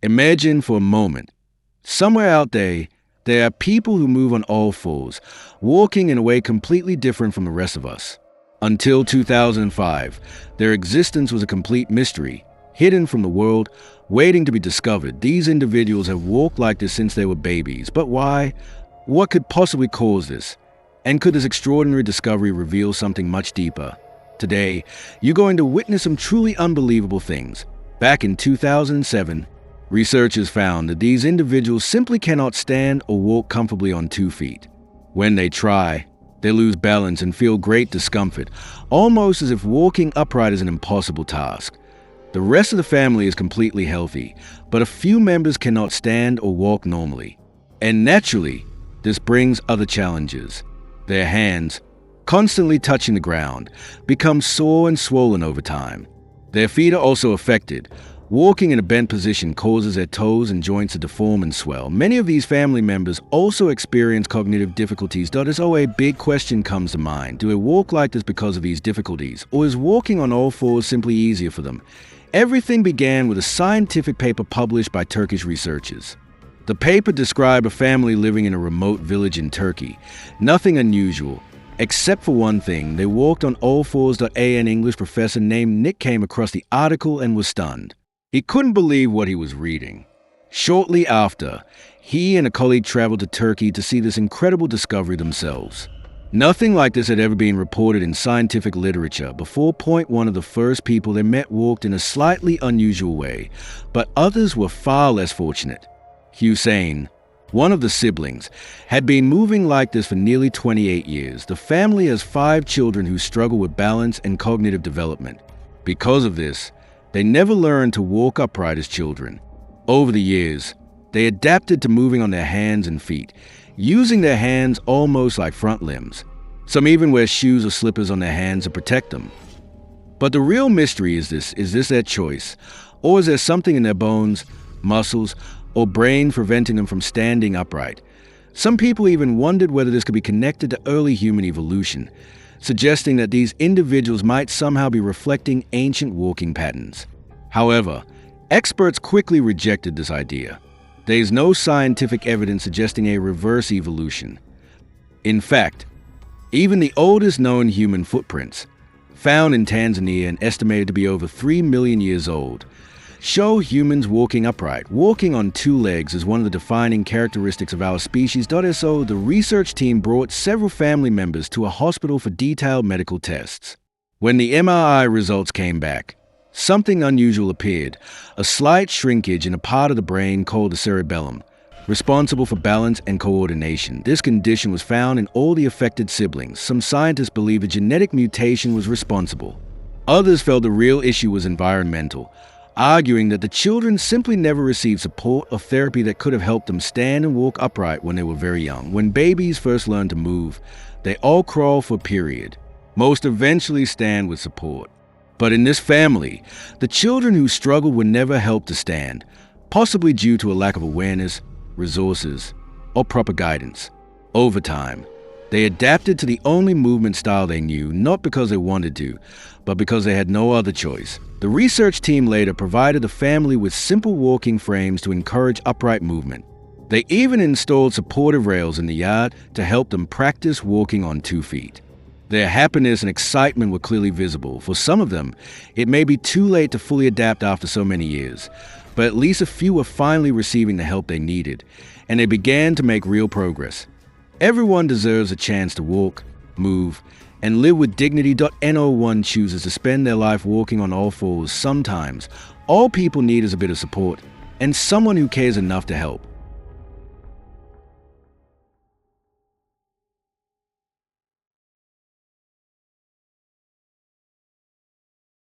Imagine for a moment, somewhere out there are people who move on all fours, walking in a way completely different from the rest of us. Until 2005, their existence was a complete mystery, hidden from the world, waiting to be discovered. These individuals have walked like this since they were babies. But why? What could possibly cause this? And could this extraordinary discovery reveal something much deeper? Today, you're going to witness some truly unbelievable things. Back in 2007, researchers found that these individuals simply cannot stand or walk comfortably on 2 feet. When they try, they lose balance and feel great discomfort, almost as if walking upright is an impossible task. The rest of the family is completely healthy, but a few members cannot stand or walk normally. And naturally, this brings other challenges. Their hands, constantly touching the ground, become sore and swollen over time. Their feet are also affected. Walking in a bent position causes their toes and joints to deform and swell. Many of these family members also experience cognitive difficulties. So a big question comes to mind. Do they walk like this because of these difficulties? Or is walking on all fours simply easier for them? Everything began with a scientific paper published by Turkish researchers. The paper described a family living in a remote village in Turkey. Nothing unusual, except for one thing. They walked on all fours. An English professor named Nick came across the article and was stunned. He couldn't believe what he was reading. Shortly after, he and a colleague traveled to Turkey to see this incredible discovery themselves. Nothing like this had ever been reported in scientific literature before. One of the first people they met walked in a slightly unusual way, but others were far less fortunate. Hussein, one of the siblings, had been moving like this for nearly 28 years. The family has 5 children who struggle with balance and cognitive development. Because of this, they never learned to walk upright as children. Over the years, they adapted to moving on their hands and feet, using their hands almost like front limbs. Some even wear shoes or slippers on their hands to protect them. But the real mystery is this their choice? Or is there something in their bones, muscles, or brain preventing them from standing upright? Some people even wondered whether this could be connected to early human evolution, suggesting that these individuals might somehow be reflecting ancient walking patterns. However, experts quickly rejected this idea. There is no scientific evidence suggesting a reverse evolution. In fact, even the oldest known human footprints, found in Tanzania and estimated to be over 3 million years old, show humans walking upright. Walking on 2 legs is one of the defining characteristics of our species. So the research team brought several family members to a hospital for detailed medical tests. When the MRI results came back, something unusual appeared, a slight shrinkage in a part of the brain called the cerebellum, responsible for balance and coordination. This condition was found in all the affected siblings. Some scientists believe a genetic mutation was responsible. Others felt the real issue was environmental, arguing that the children simply never received support or therapy that could have helped them stand and walk upright when they were very young. When babies first learn to move, they all crawl for a period. Most eventually stand with support. But in this family, the children who struggled were never helped to stand, possibly due to a lack of awareness, resources, or proper guidance. Over time, they adapted to the only movement style they knew, not because they wanted to, but because they had no other choice. The research team later provided the family with simple walking frames to encourage upright movement. They even installed supportive rails in the yard to help them practice walking on 2 feet. Their happiness and excitement were clearly visible. For some of them, it may be too late to fully adapt after so many years, but at least a few were finally receiving the help they needed, and they began to make real progress. Everyone deserves a chance to walk, move, and live with dignity. No one chooses to spend their life walking on all fours. Sometimes, all people need is a bit of support, and someone who cares enough to help.